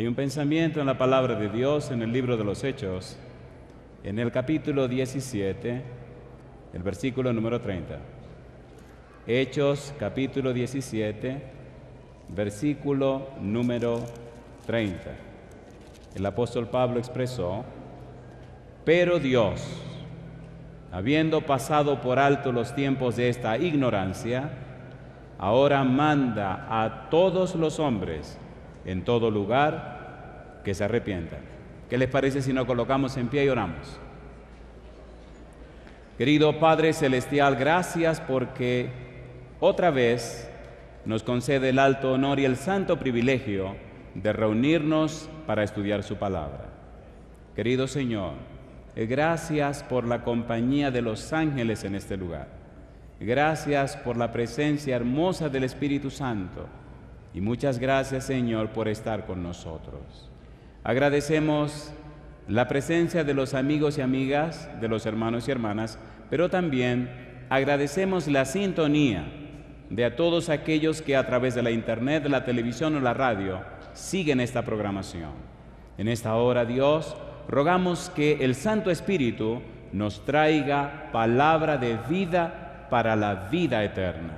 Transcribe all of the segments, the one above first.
Hay un pensamiento en la palabra de Dios en el libro de los Hechos, en el capítulo 17, el versículo número 30. Hechos, capítulo 17, versículo número 30. El apóstol Pablo expresó: pero Dios, habiendo pasado por alto los tiempos de esta ignorancia, ahora manda a todos los hombres en todo lugar que se arrepientan. ¿Qué les parece si nos colocamos en pie y oramos? Querido Padre Celestial, gracias porque otra vez nos concede el alto honor y el santo privilegio de reunirnos para estudiar su palabra. Querido Señor, gracias por la compañía de los ángeles en este lugar. Gracias por la presencia hermosa del Espíritu Santo. Y muchas gracias, Señor, por estar con nosotros. Agradecemos la presencia de los amigos y amigas, de los hermanos y hermanas, pero también agradecemos la sintonía de a todos aquellos que a través de la internet, la televisión o la radio siguen esta programación. En esta hora, Dios, rogamos que el Santo Espíritu nos traiga palabra de vida para la vida eterna.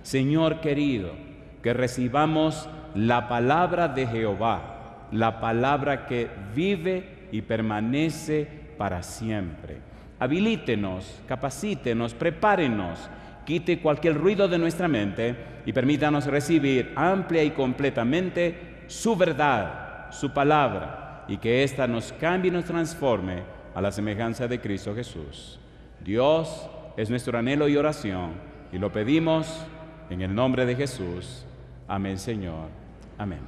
Señor querido, que recibamos la palabra de Jehová, la palabra que vive y permanece para siempre. Habilítenos, capacítenos, prepárenos, quite cualquier ruido de nuestra mente y permítanos recibir amplia y completamente su verdad, su palabra, y que ésta nos cambie y nos transforme a la semejanza de Cristo Jesús. Dios, es nuestro anhelo y oración, y lo pedimos en el nombre de Jesús. Amén, Señor. Amén.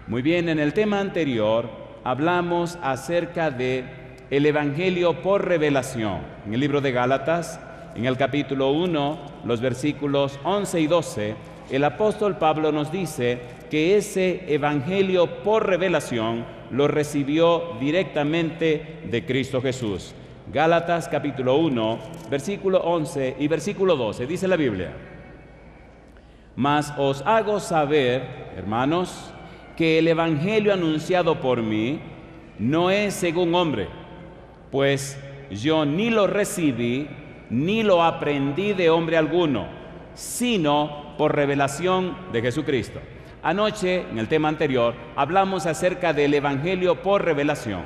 Muy bien, en el tema anterior hablamos acerca de el Evangelio por revelación. En el libro de Gálatas, en el capítulo 1, los versículos 11 y 12, el apóstol Pablo nos dice que ese Evangelio por revelación lo recibió directamente de Cristo Jesús. Gálatas capítulo 1, versículo 11 y versículo 12, dice la Biblia: mas os hago saber, hermanos, que el Evangelio anunciado por mí no es según hombre, pues yo ni lo recibí ni lo aprendí de hombre alguno, sino por revelación de Jesucristo. Anoche, en el tema anterior, hablamos acerca del Evangelio por revelación.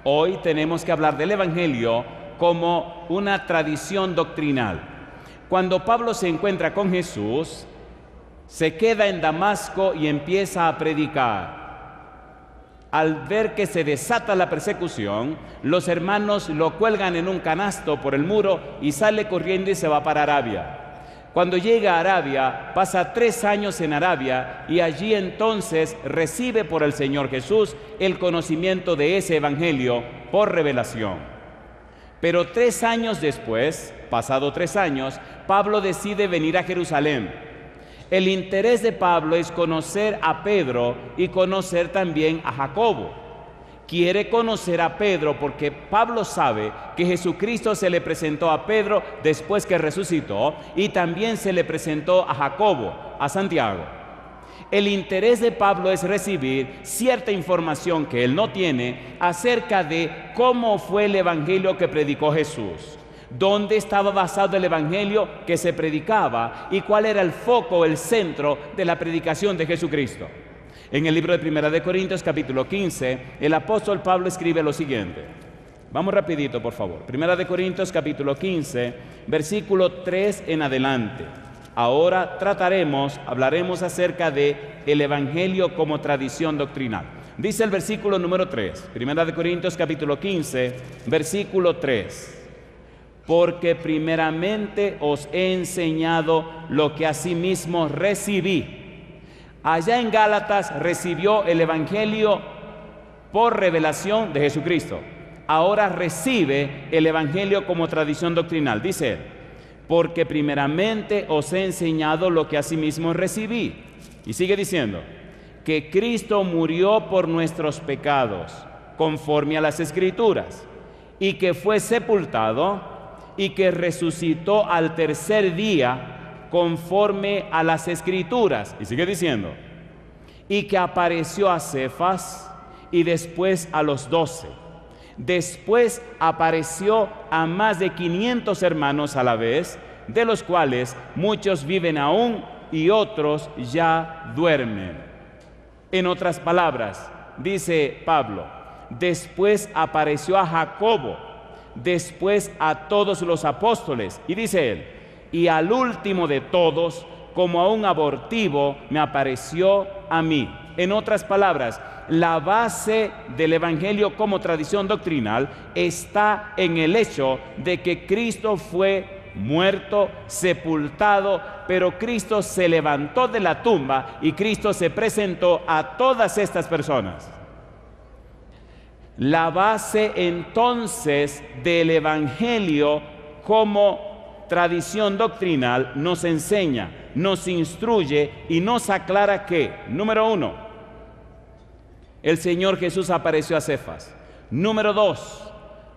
Hoy tenemos que hablar del Evangelio como una tradición doctrinal. Cuando Pablo se encuentra con Jesús, se queda en Damasco y empieza a predicar. Al ver que se desata la persecución, los hermanos lo cuelgan en un canasto por el muro y sale corriendo y se va para Arabia. Cuando llega a Arabia, pasa 3 años en Arabia y allí entonces recibe por el Señor Jesús el conocimiento de ese Evangelio por revelación. Pero 3 años después, pasado 3 años, Pablo decide venir a Jerusalén. El interés de Pablo es conocer a Pedro y conocer también a Jacobo. Quiere conocer a Pedro porque Pablo sabe que Jesucristo se le presentó a Pedro después que resucitó y también se le presentó a Jacobo, a Santiago. El interés de Pablo es recibir cierta información que él no tiene acerca de cómo fue el evangelio que predicó Jesús. ¿Dónde estaba basado el evangelio que se predicaba y cuál era el foco, el centro de la predicación de Jesucristo? En el libro de Primera de Corintios, capítulo 15, el apóstol Pablo escribe lo siguiente. Vamos rapidito, por favor. Primera de Corintios, capítulo 15, versículo 3 en adelante. Ahora hablaremos acerca de el evangelio como tradición doctrinal. Dice el versículo número 3, Primera de Corintios, capítulo 15, versículo 3. Porque primeramente os he enseñado lo que asimismo recibí. Allá en Gálatas recibió el Evangelio por revelación de Jesucristo. Ahora recibe el Evangelio como tradición doctrinal. Dice: porque primeramente os he enseñado lo que asimismo recibí. Y sigue diciendo: que Cristo murió por nuestros pecados, conforme a las Escrituras, y que fue sepultado, y que resucitó al tercer día, conforme a las Escrituras. Y sigue diciendo: y que apareció a Cefas y después a los 12. Después apareció a más de 500 hermanos a la vez, de los cuales muchos viven aún y otros ya duermen. En otras palabras, dice Pablo, después apareció a Jacobo, después a todos los apóstoles, y dice él, y al último de todos, como a un abortivo, me apareció a mí. En otras palabras, la base del Evangelio como tradición doctrinal está en el hecho de que Cristo fue muerto, sepultado, pero Cristo se levantó de la tumba y Cristo se presentó a todas estas personas. La base entonces del Evangelio como tradición doctrinal nos enseña, nos instruye y nos aclara que, número 1, el Señor Jesús apareció a Cefas. Número 2,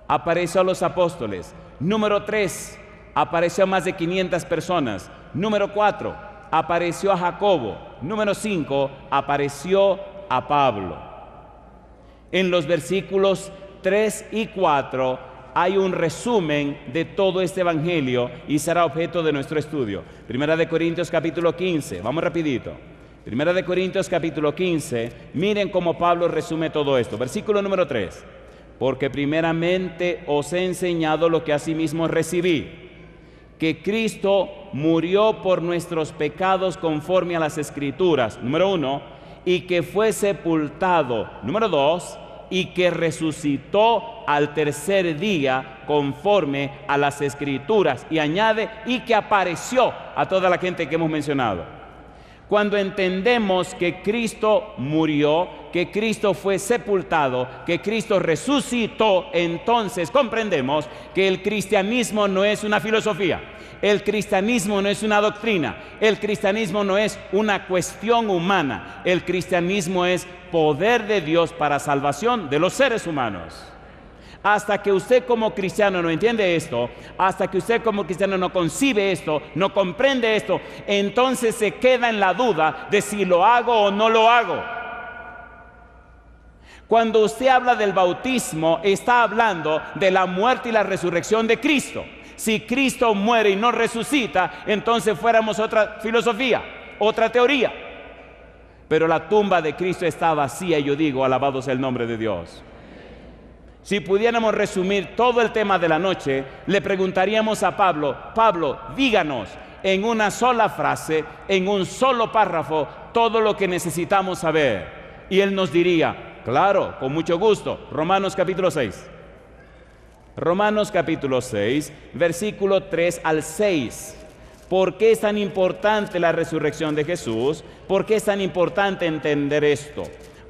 apareció a los apóstoles. Número 3, apareció a más de 500 personas. Número 4, apareció a Jacobo. Número 5, apareció a Pablo. En los versículos 3 y 4 hay un resumen de todo este evangelio y será objeto de nuestro estudio. Primera de Corintios capítulo 15, vamos rapidito. Primera de Corintios capítulo 15, miren cómo Pablo resume todo esto. Versículo número 3. Porque primeramente os he enseñado lo que asimismo recibí, que Cristo murió por nuestros pecados conforme a las Escrituras, número 1, y que fue sepultado, número 2, y que resucitó al tercer día conforme a las Escrituras, y añade, y que apareció a toda la gente que hemos mencionado. Cuando entendemos que Cristo murió, que Cristo fue sepultado, que Cristo resucitó, entonces comprendemos que el cristianismo no es una filosofía, el cristianismo no es una doctrina, el cristianismo no es una cuestión humana, el cristianismo es poder de Dios para salvación de los seres humanos. Hasta que usted como cristiano no entiende esto, hasta que usted como cristiano no concibe esto, no comprende esto, entonces se queda en la duda de si lo hago o no lo hago. Cuando usted habla del bautismo, está hablando de la muerte y la resurrección de Cristo. Si Cristo muere y no resucita, entonces fuéramos otra filosofía, otra teoría. Pero la tumba de Cristo está vacía y yo digo, alabado sea el nombre de Dios. Si pudiéramos resumir todo el tema de la noche, le preguntaríamos a Pablo, Pablo, díganos en una sola frase, en un solo párrafo, todo lo que necesitamos saber. Y él nos diría, claro, con mucho gusto, Romanos capítulo 6. Romanos capítulo 6, versículo 3 al 6. ¿Por qué es tan importante la resurrección de Jesús? ¿Por qué es tan importante entender esto?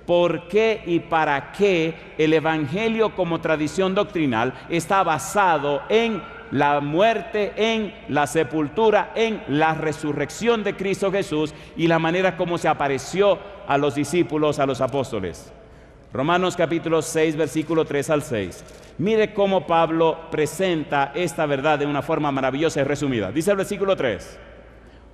¿Por qué y para qué el Evangelio como tradición doctrinal está basado en la muerte, en la sepultura, en la resurrección de Cristo Jesús y la manera como se apareció a los discípulos, a los apóstoles? Romanos capítulo 6, versículo 3 al 6. Mire cómo Pablo presenta esta verdad de una forma maravillosa y resumida. Dice el versículo 3,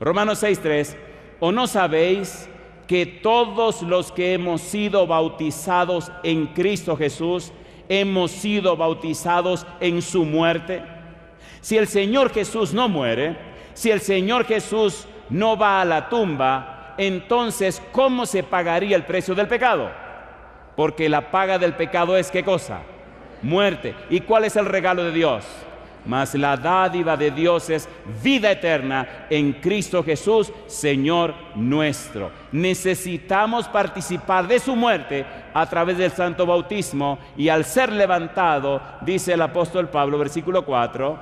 Romanos 6, 3, ¿o no sabéis que todos los que hemos sido bautizados en Cristo Jesús, hemos sido bautizados en su muerte? Si el Señor Jesús no muere, si el Señor Jesús no va a la tumba, entonces, ¿cómo se pagaría el precio del pecado? Porque la paga del pecado es, ¿qué cosa? Muerte. ¿Y cuál es el regalo de Dios? Mas la dádiva de Dios es vida eterna en Cristo Jesús, Señor nuestro. Necesitamos participar de su muerte a través del santo bautismo y al ser levantado, dice el apóstol Pablo, versículo 4,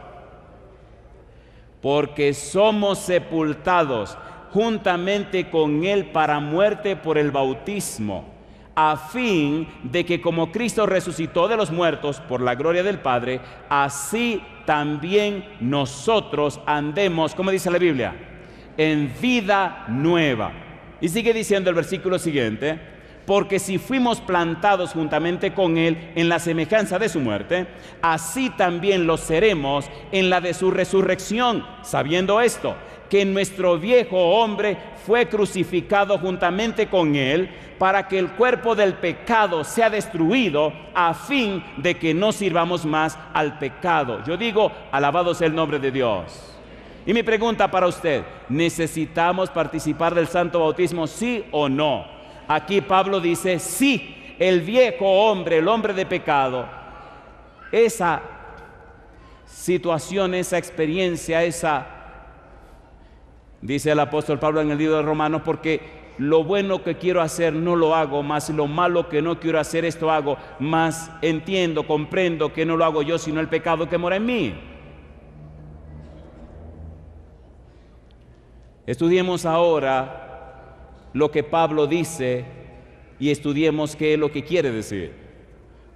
porque somos sepultados juntamente con Él para muerte por el bautismo, a fin de que como Cristo resucitó de los muertos por la gloria del Padre, así también nosotros andemos, como dice la Biblia, en vida nueva. Y sigue diciendo el versículo siguiente, porque si fuimos plantados juntamente con Él en la semejanza de su muerte, así también lo seremos en la de su resurrección, sabiendo esto, que nuestro viejo hombre fue crucificado juntamente con él para que el cuerpo del pecado sea destruido a fin de que no sirvamos más al pecado. Yo digo, alabado sea el nombre de Dios. Y mi pregunta para usted, ¿necesitamos participar del santo bautismo, sí o no? Aquí Pablo dice, sí, el viejo hombre, el hombre de pecado, esa situación, esa experiencia, dice el apóstol Pablo en el libro de Romanos, porque lo bueno que quiero hacer no lo hago, más lo malo que no quiero hacer esto hago, más entiendo, comprendo que no lo hago yo, sino el pecado que mora en mí. Estudiemos ahora lo que Pablo dice y estudiemos qué es lo que quiere decir.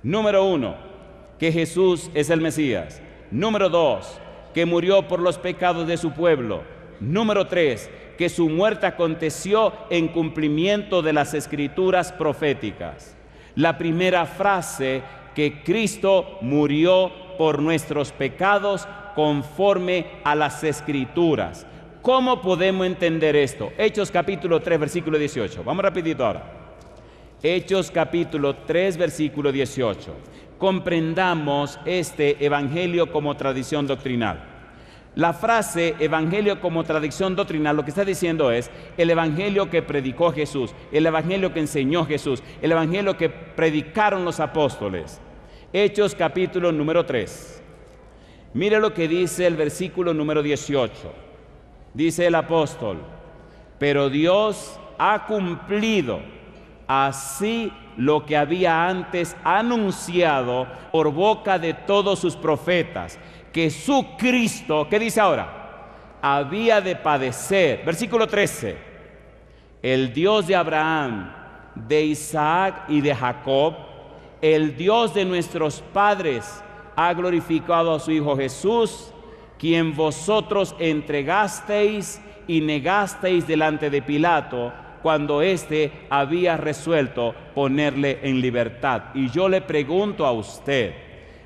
Número 1, que Jesús es el Mesías. Número 2, que murió por los pecados de su pueblo. Número 3, que su muerte aconteció en cumplimiento de las escrituras proféticas. La primera frase, que Cristo murió por nuestros pecados conforme a las escrituras. ¿Cómo podemos entender esto? Hechos capítulo 3, versículo 18. Vamos rapidito ahora. Hechos capítulo 3, versículo 18. Comprendamos este evangelio como tradición doctrinal. La frase evangelio como tradición doctrinal lo que está diciendo es el evangelio que predicó Jesús, el evangelio que enseñó Jesús, el evangelio que predicaron los apóstoles. Hechos capítulo número 3. Mire lo que dice el versículo número 18. Dice el apóstol, pero Dios ha cumplido así lo que había antes anunciado por boca de todos sus profetas, que su Cristo, ¿qué dice ahora? Había de padecer. Versículo 13. El Dios de Abraham, de Isaac y de Jacob, el Dios de nuestros padres, ha glorificado a su Hijo Jesús, quien vosotros entregasteis y negasteis delante de Pilato, cuando éste había resuelto ponerle en libertad. Y yo le pregunto a usted,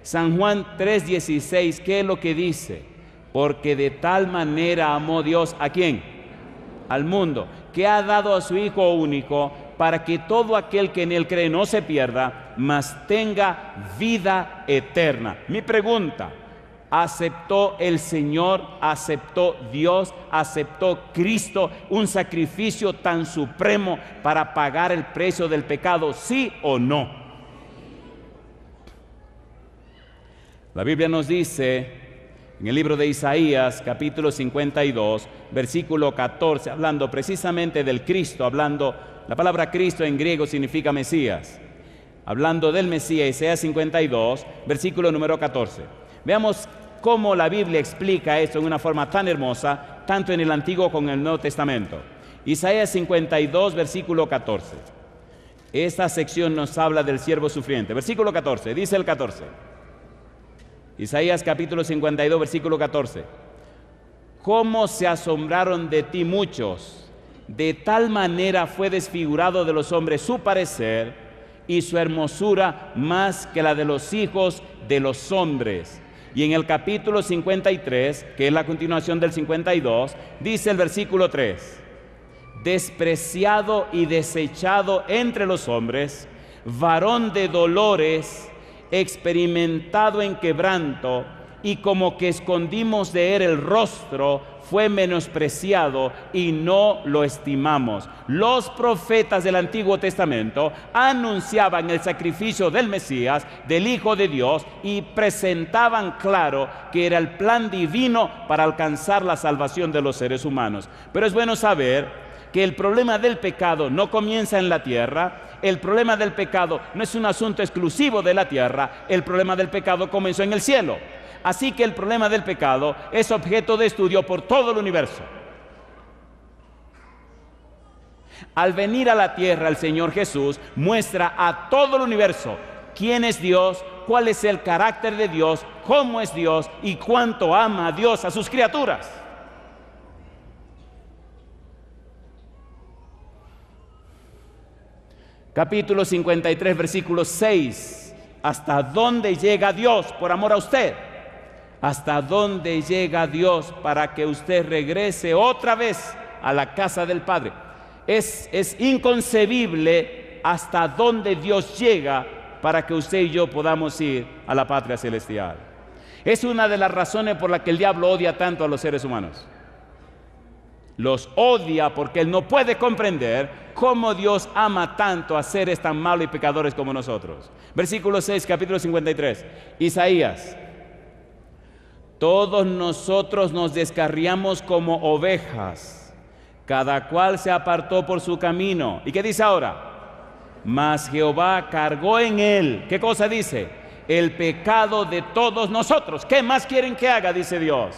San Juan 3:16, ¿qué es lo que dice? Porque de tal manera amó Dios, ¿a quién? Al mundo, que ha dado a su Hijo único, para que todo aquel que en él cree no se pierda, mas tenga vida eterna. Mi pregunta, ¿aceptó el Señor, aceptó Dios, aceptó Cristo un sacrificio tan supremo para pagar el precio del pecado, sí o no? La Biblia nos dice en el libro de Isaías, capítulo 52, versículo 14, hablando precisamente del Cristo, la palabra Cristo en griego significa Mesías. Hablando del Mesías, Isaías 52, versículo número 14. Veamos cómo la Biblia explica esto en una forma tan hermosa, tanto en el Antiguo como en el Nuevo Testamento. Isaías 52, versículo 14. Esta sección nos habla del siervo sufriente. Versículo 14, dice el 14. Isaías capítulo 52, versículo 14. ¿Cómo se asombraron de ti muchos? De tal manera fue desfigurado de los hombres su parecer y su hermosura más que la de los hijos de los hombres. Y en el capítulo 53, que es la continuación del 52, dice el versículo 3. Despreciado y desechado entre los hombres, varón de dolores, experimentado en quebranto, y como que escondimos de él el rostro, fue menospreciado y no lo estimamos. Los profetas del Antiguo Testamento anunciaban el sacrificio del Mesías, del Hijo de Dios, y presentaban claro que era el plan divino para alcanzar la salvación de los seres humanos. Pero es bueno saber que el problema del pecado no comienza en la tierra. El problema del pecado no es un asunto exclusivo de la tierra. El problema del pecado comenzó en el cielo. Así que el problema del pecado es objeto de estudio por todo el universo. Al venir a la tierra, el Señor Jesús muestra a todo el universo quién es Dios, cuál es el carácter de Dios, cómo es Dios y cuánto ama a Dios a sus criaturas. Capítulo 53, versículo 6. ¿Hasta dónde llega Dios por amor a usted? ¿Hasta dónde llega Dios para que usted regrese otra vez a la casa del Padre? Es inconcebible hasta dónde Dios llega para que usted y yo podamos ir a la patria celestial. Es una de las razones por las que el diablo odia tanto a los seres humanos. Los odia porque él no puede comprender cómo Dios ama tanto a seres tan malos y pecadores como nosotros. Versículo 6, capítulo 53. Isaías. Todos nosotros nos descarriamos como ovejas, cada cual se apartó por su camino. ¿Y qué dice ahora? Mas Jehová cargó en él. ¿Qué cosa dice? El pecado de todos nosotros. ¿Qué más quieren que haga? Dice Dios.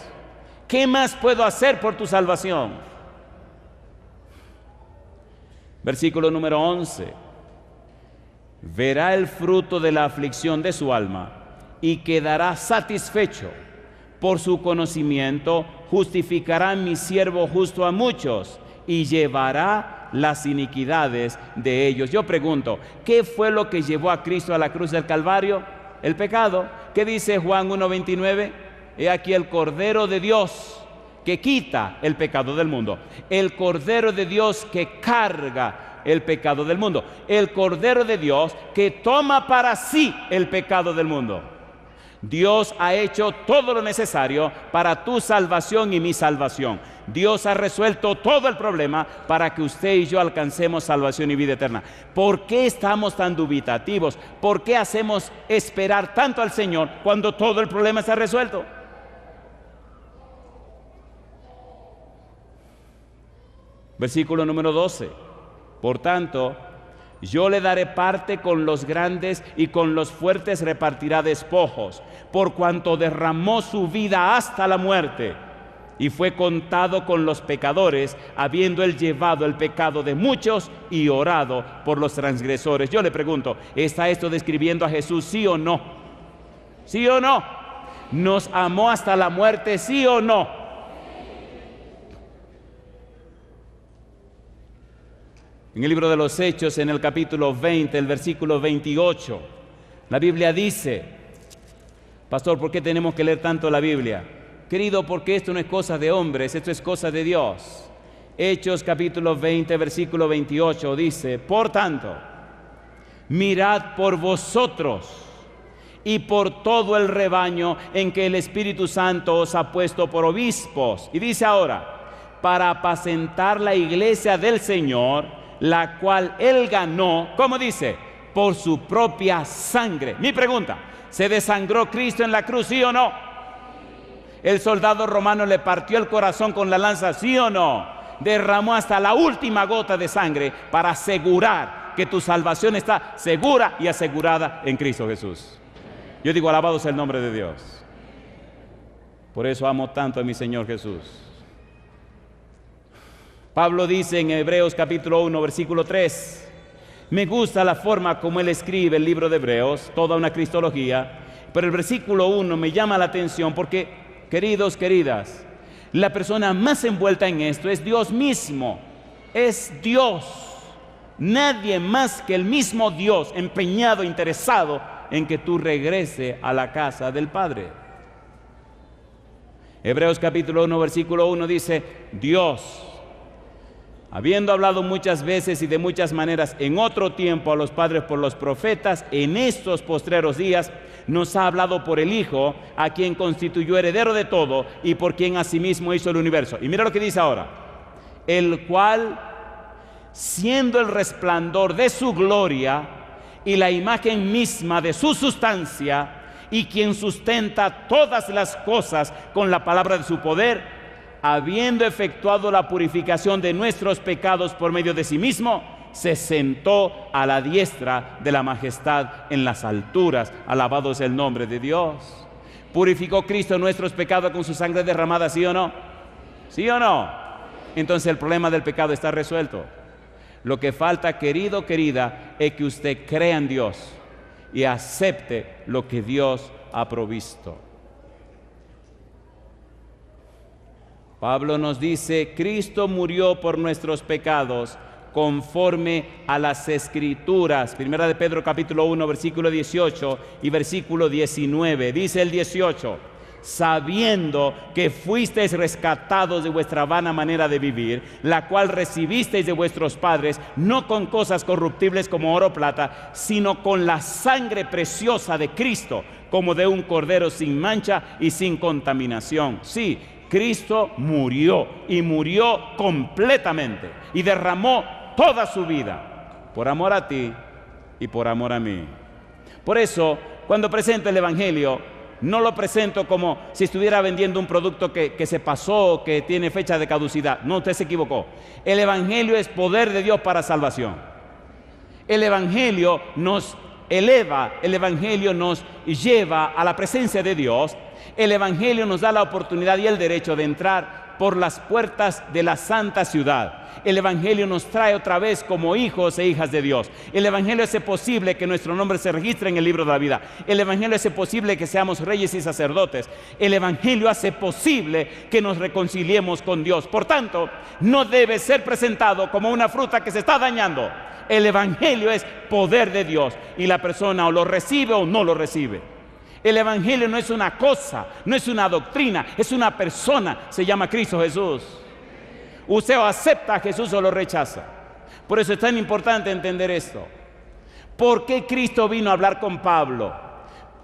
¿Qué más puedo hacer por tu salvación? Versículo número 11. Verá el fruto de la aflicción de su alma y quedará satisfecho. Por su conocimiento justificará mi siervo justo a muchos y llevará las iniquidades de ellos. Yo pregunto, ¿qué fue lo que llevó a Cristo a la cruz del Calvario? El pecado. ¿Qué dice Juan 1:29? He aquí el Cordero de Dios que quita el pecado del mundo. El Cordero de Dios que carga el pecado del mundo. El Cordero de Dios que toma para sí el pecado del mundo. Dios ha hecho todo lo necesario para tu salvación y mi salvación. Dios ha resuelto todo el problema para que usted y yo alcancemos salvación y vida eterna. ¿Por qué estamos tan dubitativos? ¿Por qué hacemos esperar tanto al Señor cuando todo el problema está resuelto? Versículo número 12. Por tanto, yo le daré parte con los grandes y con los fuertes repartirá despojos, por cuanto derramó su vida hasta la muerte y fue contado con los pecadores, habiendo él llevado el pecado de muchos y orado por los transgresores. Yo le pregunto, ¿está esto describiendo a Jesús, sí o no? ¿Sí o no? ¿Nos amó hasta la muerte, sí o no? En el libro de los Hechos, en el capítulo 20, el versículo 28, la Biblia dice, pastor, ¿por qué tenemos que leer tanto la Biblia? Querido, porque esto no es cosa de hombres, esto es cosa de Dios. Hechos capítulo 20, versículo 28 dice, por tanto, mirad por vosotros y por todo el rebaño en que el Espíritu Santo os ha puesto por obispos. Y dice ahora, para apacentar la iglesia del Señor, la cual él ganó, ¿cómo dice? Por su propia sangre. Mi pregunta, ¿se desangró Cristo en la cruz, sí o no? ¿El soldado romano le partió el corazón con la lanza, sí o no? Derramó hasta la última gota de sangre para asegurar que tu salvación está segura y asegurada en Cristo Jesús. Yo digo, alabado sea el nombre de Dios. Por eso amo tanto a mi Señor Jesús. Pablo dice en Hebreos capítulo 1, versículo 3, me gusta la forma como él escribe el libro de Hebreos, toda una cristología, pero el versículo 1 me llama la atención porque, queridos, queridas, la persona más envuelta en esto es Dios mismo, es Dios, nadie más que el mismo Dios empeñado, interesado en que tú regreses a la casa del Padre. Hebreos capítulo 1, versículo 1 dice, Dios, habiendo hablado muchas veces y de muchas maneras en otro tiempo a los padres por los profetas, en estos postreros días nos ha hablado por el Hijo, a quien constituyó heredero de todo y por quien asimismo hizo el universo. Y mira lo que dice ahora, el cual, siendo el resplandor de su gloria y la imagen misma de su sustancia, y quien sustenta todas las cosas con la palabra de su poder, habiendo efectuado la purificación de nuestros pecados por medio de sí mismo, se sentó a la diestra de la majestad en las alturas. Alabado es el nombre de Dios. ¿Purificó Cristo nuestros pecados con su sangre derramada, sí o no? ¿Sí o no? Entonces el problema del pecado está resuelto. Lo que falta, querido, querida, es que usted crea en Dios y acepte lo que Dios ha provisto. Pablo nos dice, Cristo murió por nuestros pecados conforme a las Escrituras. Primera de Pedro capítulo 1, versículo 18 y versículo 19. Dice el 18, sabiendo que fuisteis rescatados de vuestra vana manera de vivir, la cual recibisteis de vuestros padres, no con cosas corruptibles como oro o plata, sino con la sangre preciosa de Cristo, como de un cordero sin mancha y sin contaminación. Sí, Cristo murió, y murió completamente, y derramó toda su vida por amor a ti y por amor a mí. Por eso, cuando presento el Evangelio, no lo presento como si estuviera vendiendo un producto que se pasó, que tiene fecha de caducidad. No, usted se equivocó. El Evangelio es poder de Dios para salvación. El Evangelio nos eleva, el Evangelio nos lleva a la presencia de Dios. El Evangelio nos da la oportunidad y el derecho de entrar por las puertas de la santa ciudad. El Evangelio nos trae otra vez como hijos e hijas de Dios. El Evangelio hace posible que nuestro nombre se registre en el libro de la vida. El Evangelio hace posible que seamos reyes y sacerdotes. El Evangelio hace posible que nos reconciliemos con Dios. Por tanto, no debe ser presentado como una fruta que se está dañando. El Evangelio es poder de Dios, y la persona o lo recibe o no lo recibe. El Evangelio no es una cosa, no es una doctrina, es una persona. Se llama Cristo Jesús. Usted o acepta a Jesús o lo rechaza. Por eso es tan importante entender esto. ¿Por qué Cristo vino a hablar con Pablo?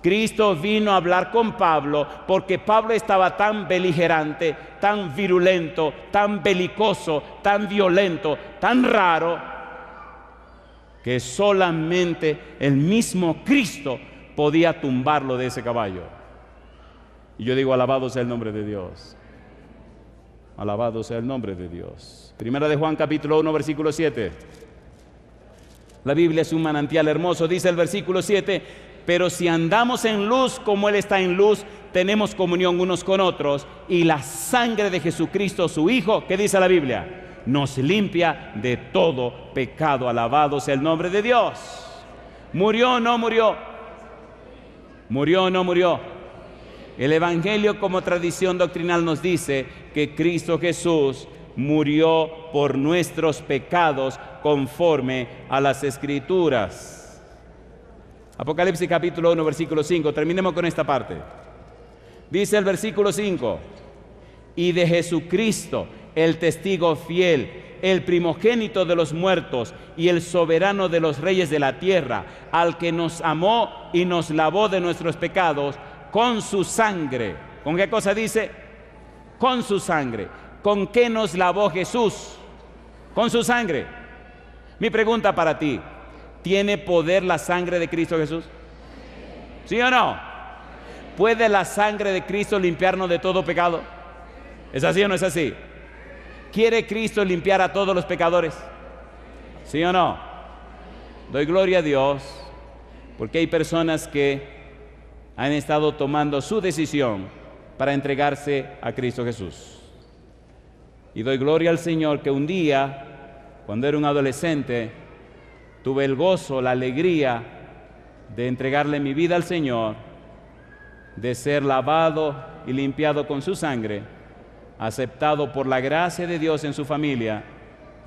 Cristo vino a hablar con Pablo porque Pablo estaba tan beligerante, tan virulento, tan belicoso, tan violento, tan raro, que solamente el mismo Cristo podía tumbarlo de ese caballo. Y yo digo, alabado sea el nombre de Dios. Alabado sea el nombre de Dios. Primera de Juan capítulo 1 versículo 7. La Biblia es un manantial hermoso. Dice el versículo 7: pero si andamos en luz como Él está en luz, tenemos comunión unos con otros, y la sangre de Jesucristo su Hijo, ¿qué dice la Biblia?, nos limpia de todo pecado. Alabado sea el nombre de Dios. ¿Murió o no murió? ¿Murió o no murió? El Evangelio, como tradición doctrinal, nos dice que Cristo Jesús murió por nuestros pecados conforme a las Escrituras. Apocalipsis capítulo 1 versículo 5. Terminemos con esta parte. Dice el versículo 5: y de Jesucristo, el testigo fiel, el primogénito de los muertos y el soberano de los reyes de la tierra, al que nos amó y nos lavó de nuestros pecados con su sangre. ¿Con qué cosa dice? Con su sangre. ¿Con qué nos lavó Jesús? Con su sangre. Mi pregunta para ti: ¿tiene poder la sangre de Cristo Jesús? ¿Sí o no? ¿Puede la sangre de Cristo limpiarnos de todo pecado? ¿Es así o no es así? ¿Quiere Cristo limpiar a todos los pecadores? ¿Sí o no? Doy gloria a Dios porque hay personas que han estado tomando su decisión para entregarse a Cristo Jesús. Y doy gloria al Señor que un día, cuando era un adolescente, tuve el gozo, la alegría de entregarle mi vida al Señor, de ser lavado y limpiado con su sangre, aceptado por la gracia de Dios en su familia,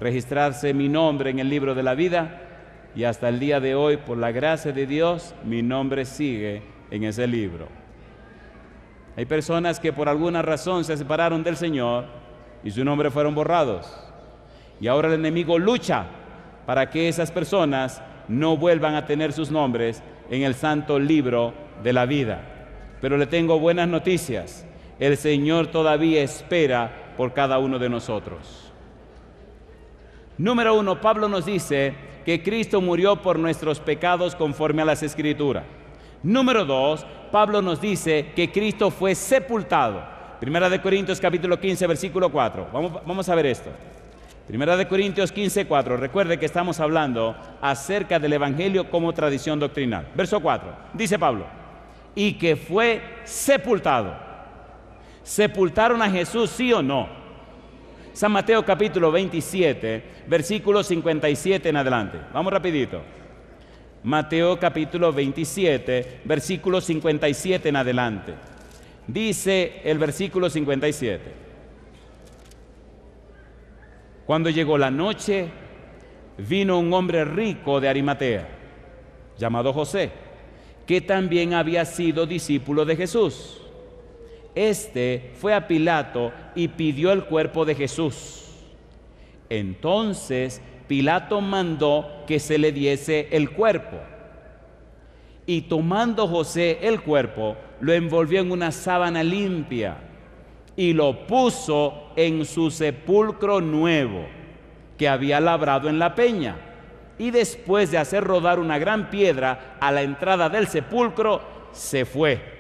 registrarse mi nombre en el libro de la vida, y hasta el día de hoy, por la gracia de Dios, mi nombre sigue en ese libro. Hay personas que por alguna razón se separaron del Señor y su nombre fueron borrados, y ahora el enemigo lucha para que esas personas no vuelvan a tener sus nombres en el santo libro de la vida. Pero le tengo buenas noticias: el Señor todavía espera por cada uno de nosotros. Número 1, Pablo nos dice que Cristo murió por nuestros pecados conforme a las Escrituras. Número 2, Pablo nos dice que Cristo fue sepultado. Primera de Corintios capítulo 15 versículo 4. Vamos a ver esto. Primera de Corintios 15, 4. Recuerde que estamos hablando acerca del Evangelio como tradición doctrinal. Verso 4. Dice Pablo: y que fue sepultado. ¿Sepultaron a Jesús, sí o no? San Mateo capítulo 27, versículo 57 en adelante. Vamos rapidito. Mateo capítulo 27, versículo 57 en adelante. Dice el versículo 57: cuando llegó la noche, vino un hombre rico de Arimatea, llamado José, que también había sido discípulo de Jesús. Este fue a Pilato y pidió el cuerpo de Jesús. Entonces Pilato mandó que se le diese el cuerpo. Y tomando José el cuerpo, lo envolvió en una sábana limpia y lo puso en su sepulcro nuevo que había labrado en la peña. Y después de hacer rodar una gran piedra a la entrada del sepulcro, se fue.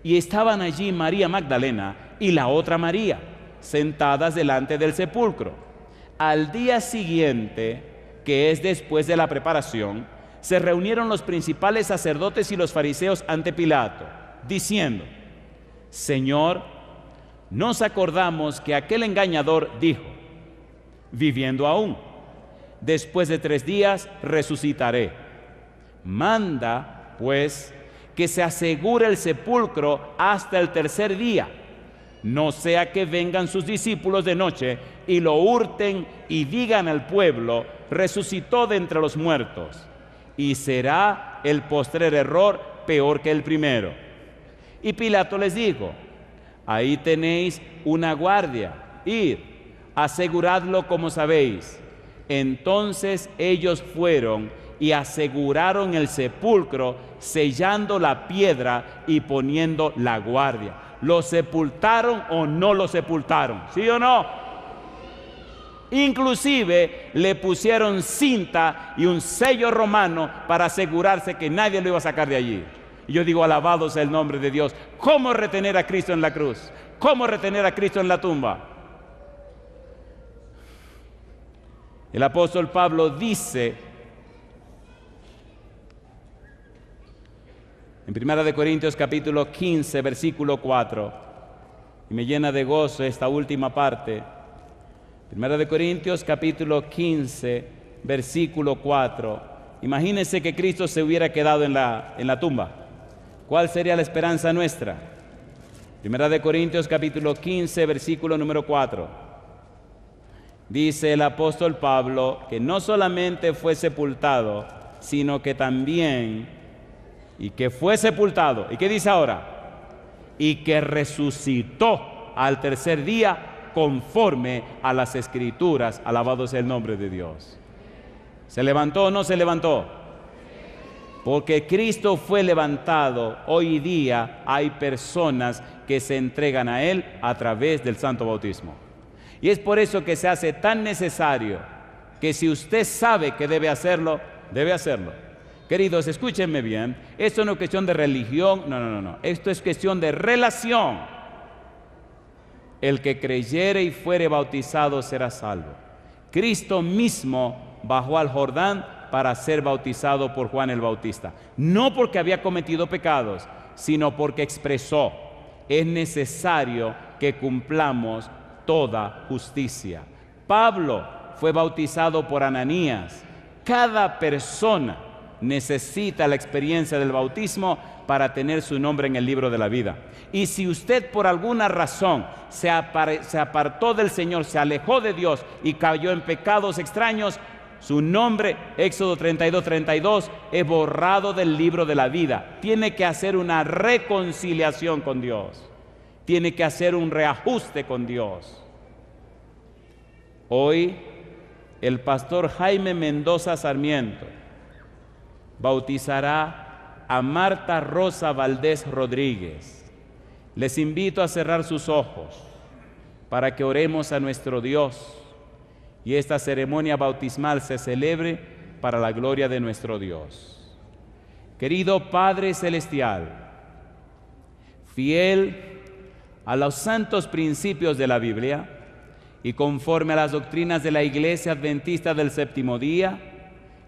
Y estaban allí María Magdalena y la otra María, sentadas delante del sepulcro. Al día siguiente, que es después de la preparación, se reunieron los principales sacerdotes y los fariseos ante Pilato, diciendo: Señor, nos acordamos que aquel engañador dijo, viviendo aún, después de 3 días resucitaré. Manda, pues, que se asegure el sepulcro hasta el 3er día, no sea que vengan sus discípulos de noche y lo hurten y digan al pueblo: resucitó de entre los muertos. Y será el postrer error peor que el primero. Y Pilato les dijo: ahí tenéis una guardia, id, aseguradlo como sabéis. Entonces ellos fueron y aseguraron el sepulcro, sellando la piedra y poniendo la guardia. ¿Lo sepultaron o no lo sepultaron? ¿Sí o no? Inclusive le pusieron cinta y un sello romano para asegurarse que nadie lo iba a sacar de allí. Y yo digo, alabado sea el nombre de Dios. ¿Cómo retener a Cristo en la cruz? ¿Cómo retener a Cristo en la tumba? El apóstol Pablo dice en 1 Corintios capítulo 15, versículo 4, y me llena de gozo esta última parte. 1 Corintios capítulo 15, versículo 4. Imagínense que Cristo se hubiera quedado en la tumba. ¿Cuál sería la esperanza nuestra? 1 Corintios capítulo 15, versículo número 4. Dice el apóstol Pablo que no solamente fue sepultado, sino que también, y que fue sepultado. ¿Y qué dice ahora? Y que resucitó al 3er día conforme a las Escrituras. Alabado sea el nombre de Dios. ¿Se levantó o no se levantó? Porque Cristo fue levantado. Hoy día hay personas que se entregan a Él a través del santo bautismo. Y es por eso que se hace tan necesario que si usted sabe que debe hacerlo, debe hacerlo. Queridos, escúchenme bien. Esto no es cuestión de religión, no. Esto es cuestión de relación. El que creyere y fuere bautizado será salvo. Cristo mismo bajó al Jordán para ser bautizado por Juan el Bautista. No porque había cometido pecados, sino porque expresó: es necesario que cumplamos toda justicia. Pablo fue bautizado por Ananías. Cada persona necesita la experiencia del bautismo para tener su nombre en el libro de la vida. Y si usted por alguna razón se apartó del Señor, se alejó de Dios y cayó en pecados extraños, su nombre, Éxodo 32:32, es borrado del libro de la vida. Tiene que hacer una reconciliación con Dios. Tiene que hacer un reajuste con Dios. Hoy, el pastor Jaime Mendoza Sarmiento bautizará a Marta Rosa Valdés Rodríguez. Les invito a cerrar sus ojos para que oremos a nuestro Dios y esta ceremonia bautismal se celebre para la gloria de nuestro Dios. Querido Padre Celestial, fiel a los santos principios de la Biblia y conforme a las doctrinas de la Iglesia Adventista del Séptimo Día,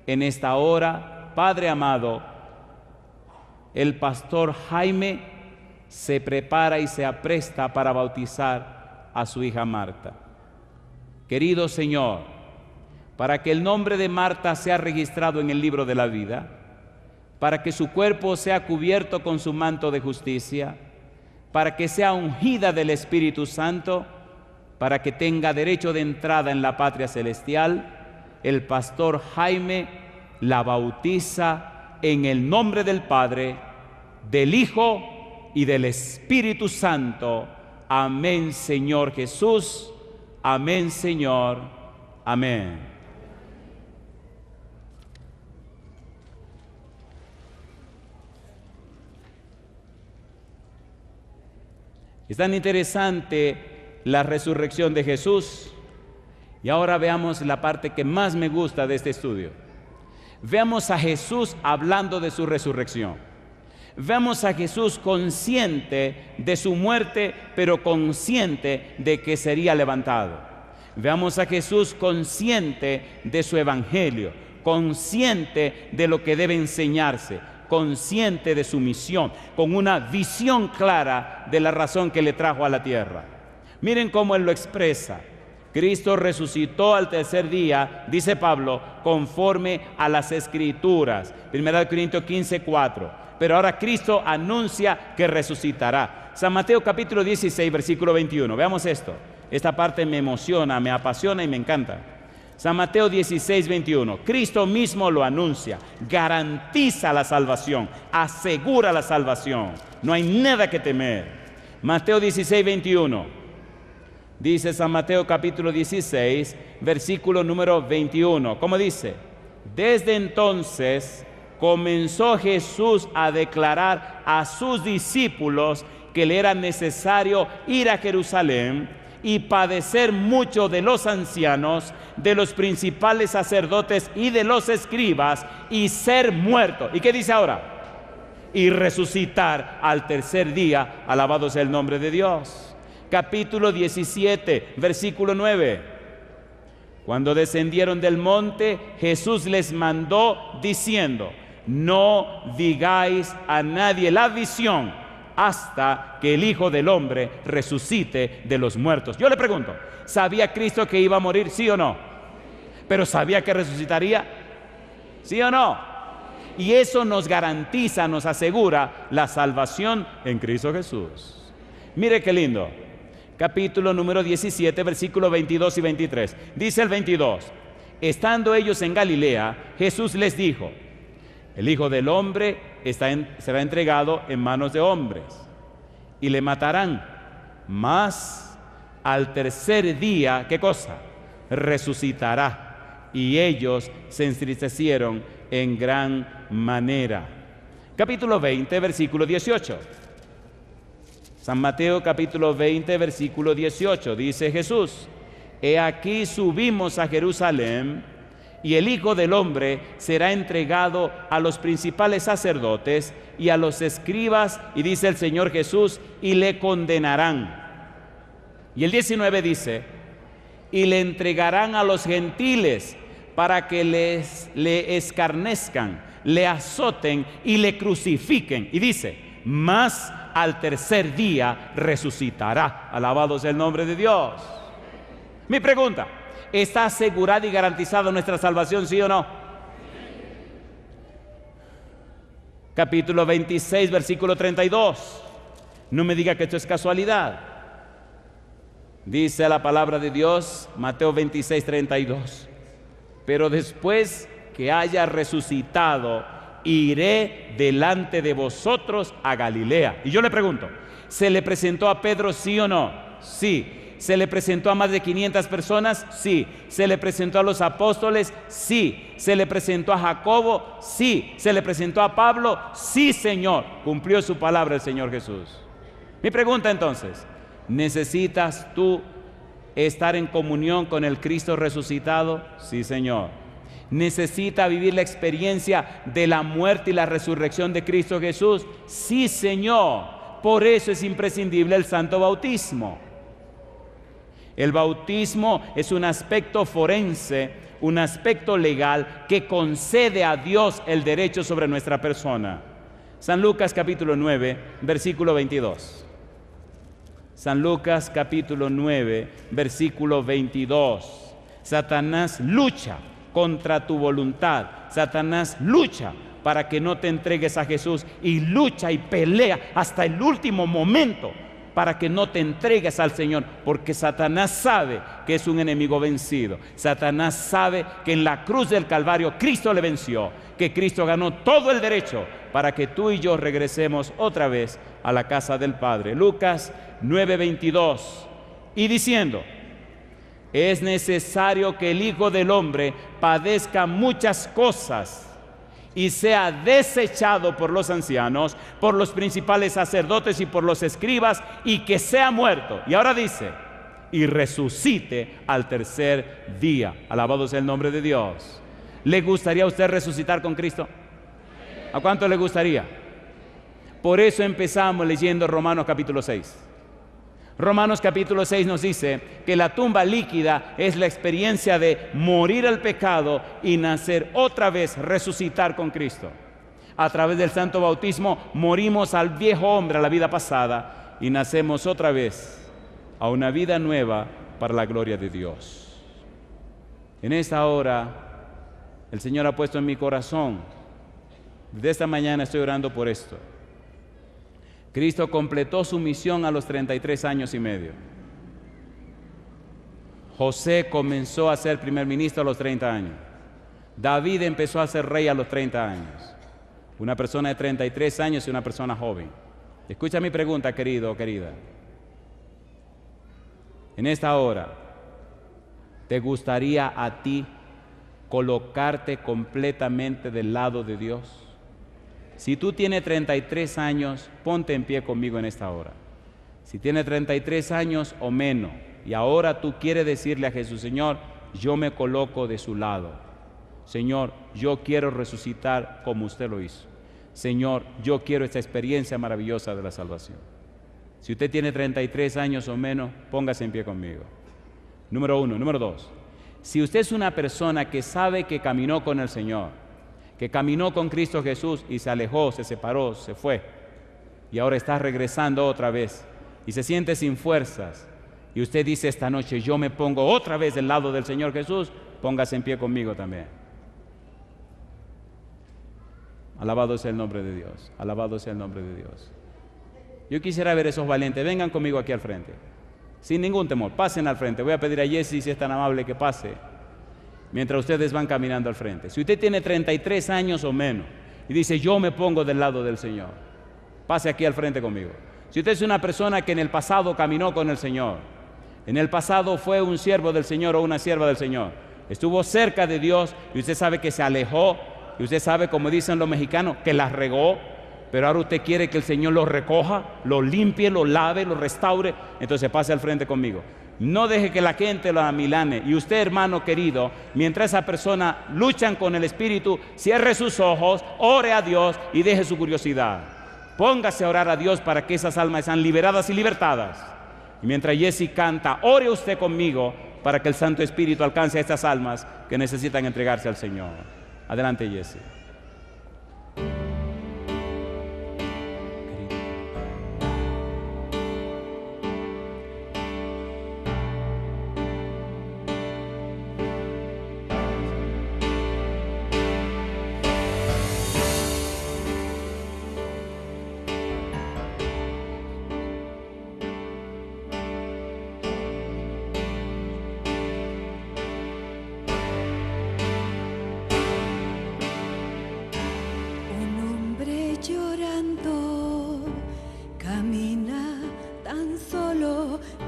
en esta hora, Padre amado, el pastor Jaime se prepara y se apresta para bautizar a su hija Marta. Querido Señor, para que el nombre de Marta sea registrado en el libro de la vida, para que su cuerpo sea cubierto con su manto de justicia, para que sea ungida del Espíritu Santo, para que tenga derecho de entrada en la patria celestial, el pastor Jaime la bautiza en el nombre del Padre, del Hijo y del Espíritu Santo. Amén, Señor Jesús. Amén, Señor. Amén. Es tan interesante la resurrección de Jesús. Y ahora veamos la parte que más me gusta de este estudio. Veamos a Jesús hablando de su resurrección. Veamos a Jesús consciente de su muerte, pero consciente de que sería levantado. Veamos a Jesús consciente de su evangelio, consciente de lo que debe enseñarse, consciente de su misión, con una visión clara de la razón que le trajo a la tierra. Miren cómo él lo expresa. Cristo resucitó al tercer día, dice Pablo, conforme a las Escrituras. 1 Corintios 15:4. Pero ahora Cristo anuncia que resucitará. San Mateo capítulo 16, versículo 21. Veamos esto. Esta parte me emociona, me apasiona y me encanta. San Mateo 16, 21. Cristo mismo lo anuncia, garantiza la salvación, asegura la salvación. No hay nada que temer. Mateo 16, 21. Dice San Mateo capítulo 16, versículo número 21. ¿Cómo dice? Desde entonces comenzó Jesús a declarar a sus discípulos que le era necesario ir a Jerusalén y padecer mucho de los ancianos, de los principales sacerdotes y de los escribas, y ser muerto. ¿Y qué dice ahora? Y resucitar al tercer día. Alabado sea el nombre de Dios. Capítulo 17, versículo 9. Cuando descendieron del monte, Jesús les mandó diciendo: no digáis a nadie la visión hasta que el Hijo del Hombre resucite de los muertos. Yo le pregunto, ¿sabía Cristo que iba a morir, sí o no? ¿Pero sabía que resucitaría? ¿Sí o no? Y eso nos garantiza, nos asegura la salvación en Cristo Jesús. Mire qué lindo. Capítulo número 17, versículos 22 y 23. Dice el 22: estando ellos en Galilea, Jesús les dijo: el Hijo del Hombre será entregado en manos de hombres y le matarán, mas al tercer día, ¿qué cosa? Resucitará. Y ellos se entristecieron en gran manera. Capítulo 20, versículo 18. San Mateo capítulo 20, versículo 18, dice Jesús: he aquí subimos a Jerusalén, y el Hijo del Hombre será entregado a los principales sacerdotes y a los escribas, y dice el Señor Jesús, y le condenarán. Y el 19 dice: y le entregarán a los gentiles para que le escarnezcan, le azoten y le crucifiquen. Y dice: mas al tercer día resucitará. Alabado sea el nombre de Dios. Mi pregunta: ¿está asegurada y garantizada nuestra salvación, sí o no? Capítulo 26, versículo 32. No me diga que esto es casualidad. Dice la palabra de Dios, Mateo 26, 32. Pero después que haya resucitado, iré delante de vosotros a Galilea. Y yo le pregunto, ¿se le presentó a Pedro, sí o no? Sí. ¿Se le presentó a más de 500 personas? Sí. ¿Se le presentó a los apóstoles? Sí. ¿Se le presentó a Jacobo? Sí. ¿Se le presentó a Pablo? Sí, Señor. Cumplió su palabra el Señor Jesús. Mi pregunta entonces: ¿necesitas tú estar en comunión con el Cristo resucitado? Sí, Señor. ¿Necesita vivir la experiencia de la muerte y la resurrección de Cristo Jesús? Sí, Señor. Por eso es imprescindible el santo bautismo. El bautismo es un aspecto forense, un aspecto legal que concede a Dios el derecho sobre nuestra persona. San Lucas capítulo 9, versículo 22. San Lucas capítulo 9, versículo 22. Satanás lucha contra tu voluntad. Satanás lucha para que no te entregues a Jesús, y lucha y pelea hasta el último momento para que no te entregues al Señor, porque Satanás sabe que es un enemigo vencido. Satanás sabe que en la cruz del Calvario Cristo le venció, que Cristo ganó todo el derecho para que tú y yo regresemos otra vez a la casa del Padre. Lucas 9:22. Y diciendo: es necesario que el Hijo del Hombre padezca muchas cosas y sea desechado por los ancianos, por los principales sacerdotes y por los escribas, y que sea muerto. Y ahora dice: y resucite al tercer día. Alabado sea el nombre de Dios. ¿Le gustaría a usted resucitar con Cristo? ¿A cuánto le gustaría? Por eso empezamos leyendo Romanos capítulo 6. Romanos capítulo 6 nos dice que la tumba líquida es la experiencia de morir al pecado y nacer otra vez, resucitar con Cristo. A través del santo bautismo morimos al viejo hombre, a la vida pasada, y nacemos otra vez a una vida nueva para la gloria de Dios. En esta hora, el Señor ha puesto en mi corazón, desde esta mañana estoy orando por esto. Cristo completó su misión a los 33 años y medio. José comenzó a ser primer ministro a los 30 años. David empezó a ser rey a los 30 años. Una persona de 33 años y una persona joven. Escucha mi pregunta, querido o querida. En esta hora, ¿te gustaría a ti colocarte completamente del lado de Dios? Si tú tienes 33 años, ponte en pie conmigo en esta hora. Si tienes 33 años o menos, y ahora tú quieres decirle a Jesús: Señor, yo me coloco de su lado. Señor, yo quiero resucitar como usted lo hizo. Señor, yo quiero esta experiencia maravillosa de la salvación. Si usted tiene 33 años o menos, póngase en pie conmigo. Número 1. Número 2. Si usted es una persona que sabe que caminó con el Señor, que caminó con Cristo Jesús y se alejó, se separó, se fue, y ahora está regresando otra vez y se siente sin fuerzas, y usted dice esta noche: yo me pongo otra vez del lado del Señor Jesús, póngase en pie conmigo también. Alabado sea el nombre de Dios, alabado sea el nombre de Dios. Yo quisiera ver esos valientes. Vengan conmigo aquí al frente, sin ningún temor, pasen al frente. Voy a pedir a Jesse, si es tan amable, que pase mientras ustedes van caminando al frente. Si usted tiene 33 años o menos y dice: yo me pongo del lado del Señor, pase aquí al frente conmigo. Si usted es una persona que en el pasado caminó con el Señor, en el pasado fue un siervo del Señor o una sierva del Señor, estuvo cerca de Dios y usted sabe que se alejó, y usted sabe, como dicen los mexicanos, que la regó, pero ahora usted quiere que el Señor lo recoja, lo limpie, lo lave, lo restaure, entonces pase al frente conmigo. No deje que la gente lo amilane. Y usted, hermano querido, mientras esa persona luchan con el Espíritu, cierre sus ojos, ore a Dios y deje su curiosidad. Póngase a orar a Dios para que esas almas sean liberadas y libertadas. Y mientras Jesse canta, ore usted conmigo para que el Santo Espíritu alcance a estas almas que necesitan entregarse al Señor. Adelante, Jesse.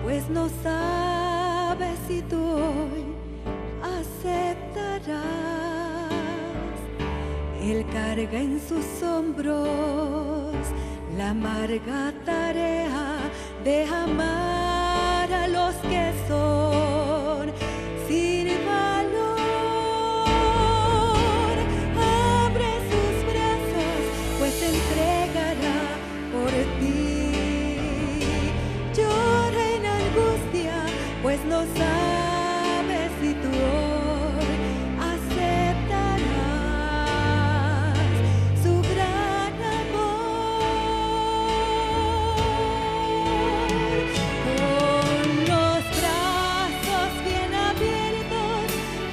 pues no sabes si tú hoy aceptarás. Él carga en sus hombros la amarga tarea de amar a los que son sin valor. Abre sus brazos, pues se entregará por ti. Llora en angustia, pues no sabes si tú hoy aceptarás su gran amor. Con los brazos bien abiertos,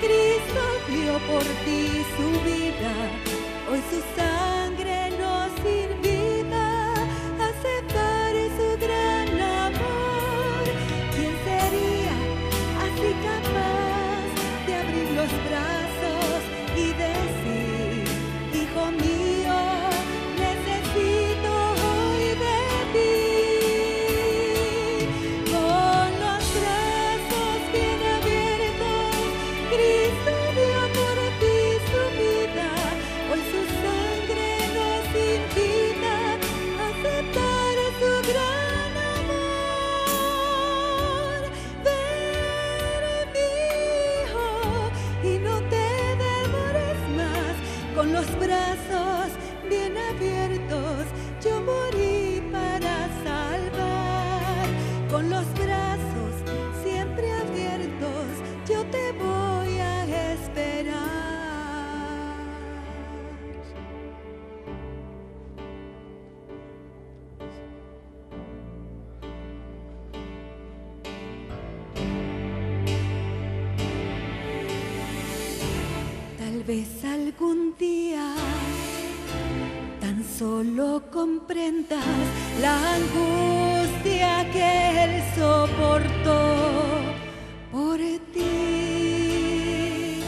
Cristo dio por ti su vida. Hoy su sangre nos invita a aceptar su gran amor. ¿Quién sería vez algún día tan solo comprendas la angustia que Él soportó por ti.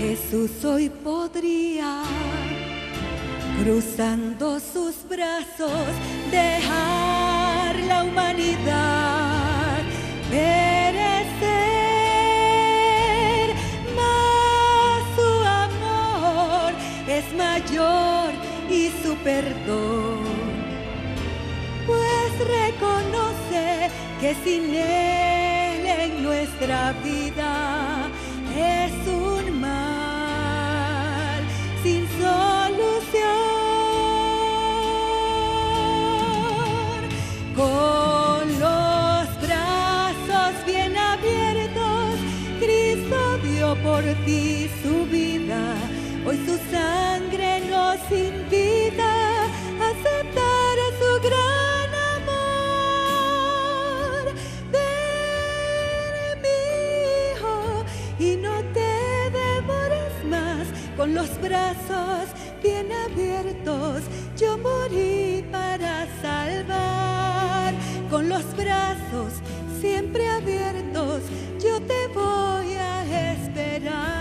Jesús hoy podría, cruzando sus brazos, dejar la humanidad perecer, mas su amor es mayor y su perdón, pues reconoce que sin Él en nuestra vida es un mal sin solución. Con los brazos bien abiertos, Cristo dio por ti su vida. Hoy su sangre nos invita a aceptar su gran amor. Ven, mi hijo, y no te demores más. Con los brazos bien abiertos, yo morí para salvar. Con los brazos siempre abiertos, yo te voy a esperar.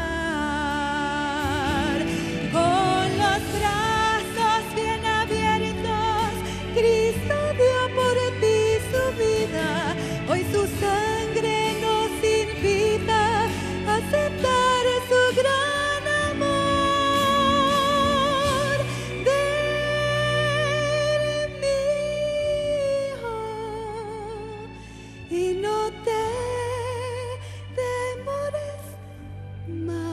Con los brazos bien abiertos, Cristo dio por ti su vida. Hoy su sangre nos invita a aceptar su gran amor. Ven, mi hijo, y no te demores más.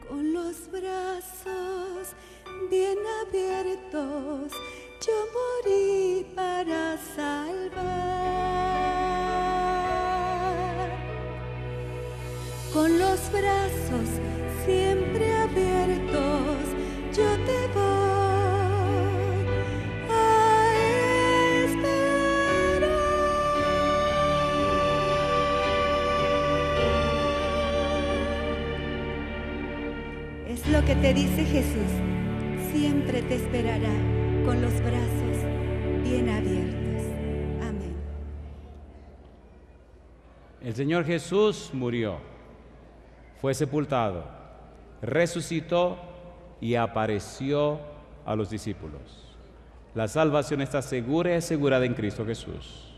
Con los brazos bien abiertos, yo morí para salvar. Con los brazos siempre abiertos, yo te voy a esperar. Es lo que te dice Jesús. Siempre te esperará con los brazos bien abiertos. Amén. El Señor Jesús murió, fue sepultado, resucitó y apareció a los discípulos. La salvación está segura y asegurada en Cristo Jesús.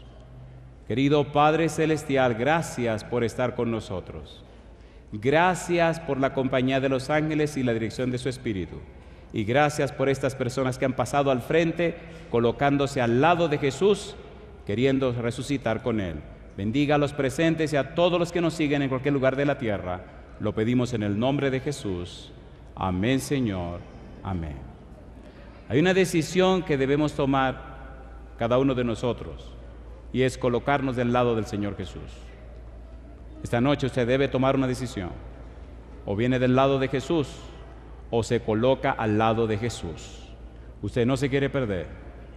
Querido Padre Celestial, gracias por estar con nosotros. Gracias por la compañía de los ángeles y la dirección de su Espíritu. Y gracias por estas personas que han pasado al frente, colocándose al lado de Jesús, queriendo resucitar con Él. Bendiga a los presentes y a todos los que nos siguen en cualquier lugar de la tierra. Lo pedimos en el nombre de Jesús. Amén, Señor. Amén. Hay una decisión que debemos tomar cada uno de nosotros, y es colocarnos del lado del Señor Jesús. Esta noche usted debe tomar una decisión. O viene del lado de Jesús, o se coloca al lado de Jesús. Usted no se quiere perder.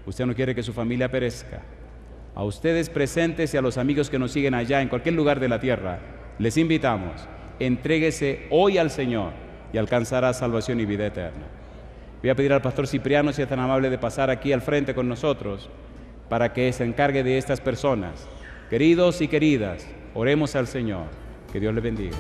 Usted no quiere que su familia perezca. A ustedes presentes y a los amigos que nos siguen allá en cualquier lugar de la tierra, les invitamos, entréguese hoy al Señor y alcanzará salvación y vida eterna. Voy a pedir al pastor Cipriano, si es tan amable, de pasar aquí al frente con nosotros para que se encargue de estas personas. Queridos y queridas, oremos al Señor. Que Dios les bendiga.